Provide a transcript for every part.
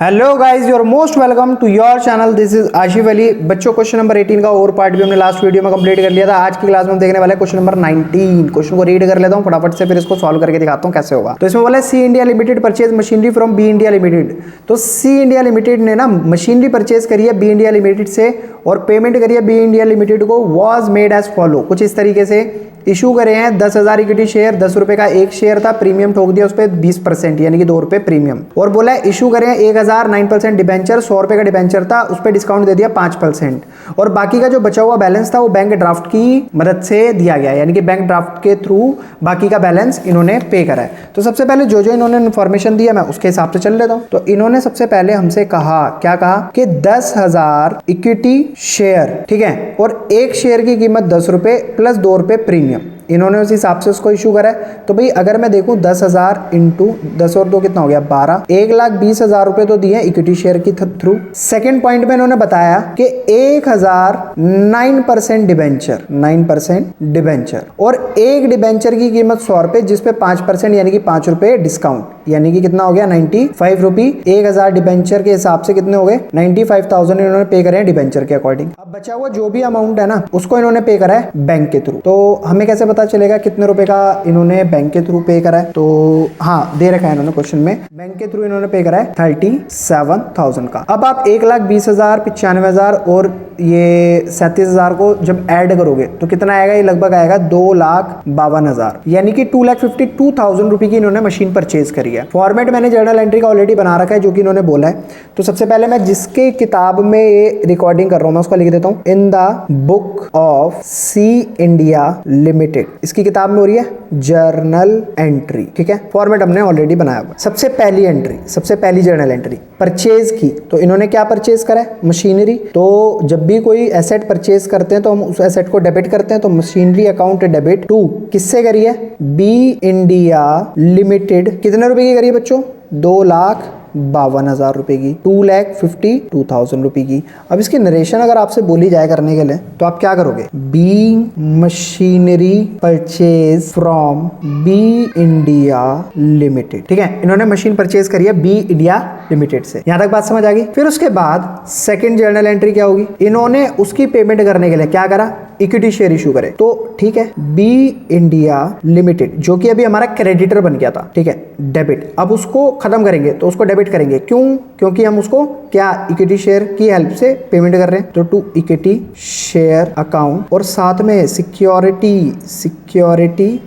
Hello guys, you are most welcome to your channel. This is Ashif Ali. बच्चों, question number 18 का और part भी हमने लास्ट वीडियो में कंप्लीट कर लिया था। आज की क्लास में हम देखने वाले हैं क्वेश्चन नंबर 19। क्वेश्चन को रीड कर लेता हूं फटाफट से, फिर इसको सॉल्व करके दिखाता हूं कैसे होगा। तो इसमें बोला C India limited purchase machinery from B India limited. तो सी इंडिया लिमिटेड ने ना मशीनरी परचेज करी है बी इंडिया लिमिटेड से और पेमेंट करी है बी इंडिया लिमिटेड को। वॉज मेड एज फॉलो, कुछ इस तरीके से इशू करे हैं 10,000 इक्विटी शेयर, 10 रुपए का एक शेयर था, प्रीमियम ठोक दिया उस पर 20% यानी कि 2 रुपए प्रीमियम। और बोला है इशू करें 1000 9% डिबेंचर, 100 रुपए का डिबेंचर था, उस पर डिस्काउंट दे दिया 5%। और बाकी का जो बचा हुआ बैलेंस था वो बैंक ड्राफ्ट की मदद से दिया गया, यानी कि बैंक ड्राफ्ट के थ्रू बाकी का बैलेंस इन्होंने पे करा है। तो सबसे पहले जो जो इन्होंने इन्फॉर्मेशन दिया मैं उसके हिसाब से चल लेता हूँ। तो इन्होंने सबसे पहले हमसे कहा, क्या कहा कि 10,000 इक्विटी शेयर, ठीक है, और एक शेयर की कीमत 10 रुपए प्लस 2 रुपए प्रीमियम। इन्होंने उस हिसाब से उसको इशू करा है। तो भाई अगर मैं देखूं 10,000 इंटू 10 और 2 कितना हो गया 12, 1,20,000 रुपए तो दिए इक्विटी शेयर की थ्रू। सेकंड पॉइंट में इन्होंने बताया कि 1,000 9% डिबेंचर, 9% डिबेंचर, और एक डिबेंचर की कीमत 100 रुपए जिसपे 5% यानी कि 5 रुपए डिस्काउंट, यानी कि कितना हो गया 95 रुपी। 1,000 डिबेंचर के हिसाब से कितने हो गए 95,000 इन्होंने पे करे हैं डिबेंचर के अकॉर्डिंग। अब बचा हुआ जो भी अमाउंट है ना उसको इन्होंने पे करा है बैंक के थ्रू। तो हमें कैसे पता चलेगा कितने रुपए का इन्होंने बैंक के थ्रू पे करा है? तो हाँ, दे रखा है इन्होंने क्वेश्चन में, बैंक के थ्रू इन्होंने पे करा है 37,000 का। अब आप 1,20,000, 95,000 और ये 37,000 को जब ऐड करोगे तो कितना आएगा? ये लगभग आएगा 2,52,000, यानी कि 2,52,000 रुपए की इन्होंने मशीन परचेज करी है। फॉर्मेट मैंने जर्नल एंट्री का ऑलरेडी बना रखा है जो कि इन्होंने बोला है। तो सबसे पहले मैं जिसके किताब में ये रिकॉर्डिंग कर रहा हूं मैं उसका लिख देता हूं, in the book of C India limited. इसकी किताब में हो रही है जर्नल एंट्री, ठीक है। फॉर्मेट हमने ऑलरेडी बनाया हुआ। सबसे पहली एंट्री, सबसे पहली जर्नल एंट्री परचेज की। तो इन्होंने क्या परचेज करा है? मशीनरी। तो जब भी कोई एसेट परचेज करते हैं तो हम उस एसेट को डेबिट करते हैं। तो मशीनरी अकाउंट डेबिट टू किससे करी है? B India limited. कितने रुपए की करी है बच्चों? 2,52,000 रुपए की, 2,52,000 रुपए की। अब इसकी नरेशन अगर आपसे बोली जाए करने के लिए तो आप क्या करोगे? B machinery purchase from B India limited, ठीक है। इन्होंने मशीन परचेज करी है बी इंडिया लिमिटेड से। यहां तक बात समझ आ गई? फिर उसके बाद सेकंड जर्नल एंट्री क्या होगी? इन्होंने उसकी पेमेंट करने के लिए क्या करा? इक्विटी शेयर इशू करे। तो ठीक है, बी इंडिया लिमिटेड जो कि अभी हमारा क्रेडिटर बन गया था, ठीक है, डेबिट। अब उसको खत्म करेंगे तो उसको डेबिट करेंगे। क्यों? क्योंकि हम उसको क्या इक्विटी शेयर की हेल्प से पेमेंट कर रहे हैं। तो टू इक्विटी शेयर अकाउंट और साथ में सिक्योरिटी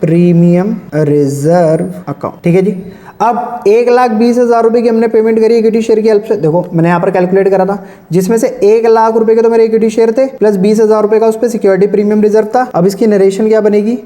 प्रीमियम रिजर्व अकाउंट, ठीक है जी। अब 1,20,000 रुपए की हमने पेमेंट करी इक्विटी शेयर की हेल्प से। देखो मैंने यहाँ पर कैलकुलेट करा था, जिसमें से 1,00,000 रुपए के तो मेरे इक्विटी शेयर थे प्लस 20,000 रुपए का उस पर सिक्योरिटी प्रीमियम रिजर्व था। अब इसकी नरेशन क्या बनेगी?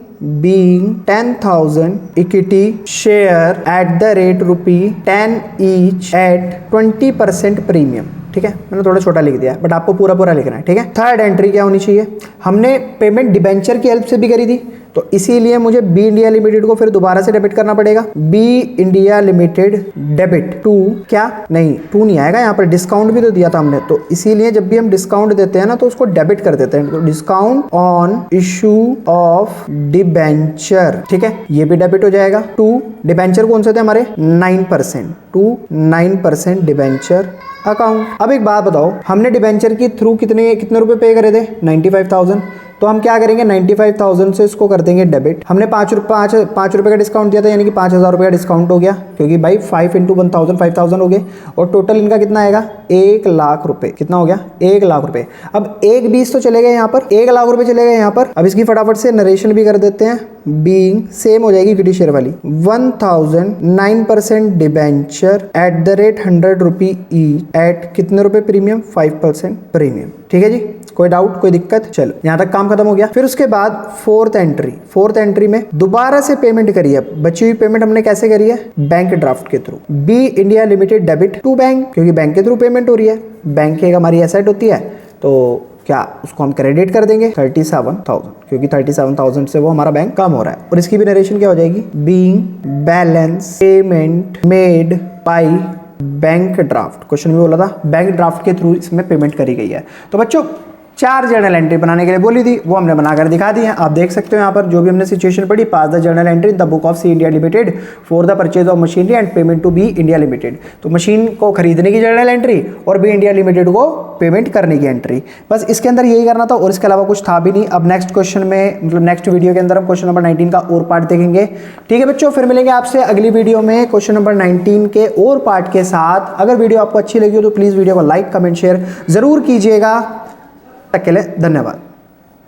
Being 10,000 equity share at the rate ₹10 each at 20% premium, ठीक है। मैंने थोड़ा छोटा लिख दिया बट आपको पूरा पूरा लिखना है, ठीक है। थर्ड एंट्री क्या होनी चाहिए? हमने पेमेंट डिबेंचर की हेल्प से भी करी थी, तो इसीलिए मुझे बी इंडिया लिमिटेड को फिर दोबारा से डेबिट करना पड़ेगा। B India limited debit to क्या? नहीं, टू नहीं आएगा यहाँ पर, डिस्काउंट भी तो दिया था हमने। तो इसीलिए जब भी हम डिस्काउंट देते हैं ना तो उसको डेबिट कर देते हैं। तो discount on issue of debenture, ठीक है, ये भी डेबिट हो जाएगा। टू डिबेंचर कौन से थे हमारे? 9%, टू 9% डिबेंचर अकाउंट। अब एक बात बताओ, हमने डिबेंचर के थ्रू कितने रुपए पे करे थे? 95,000। तो हम क्या करेंगे? 95,000 से इसको कर देंगे डेबिट। हमने 5 रुपए का डिस्काउंट दिया था, यानी कि 5,000 रुपए का डिस्काउंट हो गया, क्योंकि भाई 5 इंटू 1,000 5,000 हो गए। और टोटल इनका कितना आएगा? 1,00,000 रुपए। कितना हो गया? 1,00,000 रुपए। अब 1,20 तो चले गए यहाँ पर, 1,00,000 रुपए चले गए यहाँ पर। अब इसकी फटाफट से नरेशन भी कर देते हैं। बीइंग सेम हो जाएगी इक्विटी शेयर वाली, 1,000 9% debenture at the rate 100 rupee each eight कितने रुपए प्रीमियम? 5% प्रीमियम, ठीक है जी। कोई डाउट, कोई दिक्कत? चलो यहाँ तक काम खत्म हो गया। फिर उसके बाद फोर्थ एंट्री में दोबारा से पेमेंट करी है। बची हुई पेमेंट हमने कैसे करी है? बैंक ड्राफ्ट के through. B India limited debit to bank, क्योंकि बैंक के थ्रू पेमेंट हो रही है। बैंक एक हमारी एसेट होती है, तो क्या उसको हम क्रेडिट कर देंगे 37,000, क्योंकि 37,000 से वो हमारा बैंक कम हो रहा है। और इसकी भी नरेशन क्या हो जाएगी? Being balance payment made by bank draft. Question में बोला था बैंक ड्राफ्ट के थ्रू इसमें पेमेंट करी गई है। तो बच्चों 4 जर्नल एंट्री बनाने के लिए बोली थी, वो हमने बनाकर दिखा दी है। आप देख सकते हो यहाँ पर जो भी हमने सिचुएशन पढ़ी, pass the journal entry in the book of C India limited for the purchase of machinery and payment to B India limited. तो मशीन को खरीदने की जर्नल एंट्री और बी इंडिया लिमिटेड को पेमेंट करने की एंट्री, बस इसके अंदर यही करना था और इसके अलावा कुछ था भी नहीं। अब नेक्स्ट क्वेश्चन में मतलब नेक्स्ट वीडियो के अंदर हम क्वेश्चन नंबर 19 का और पार्ट देखेंगे। ठीक है बच्चों, फिर मिलेंगे आपसे अगली वीडियो में क्वेश्चन नंबर 19 के और पार्ट के साथ। अगर वीडियो आपको अच्छी लगी हो तो प्लीज़ वीडियो को लाइक कमेंट शेयर जरूर कीजिएगा। तक के लिए धन्यवाद।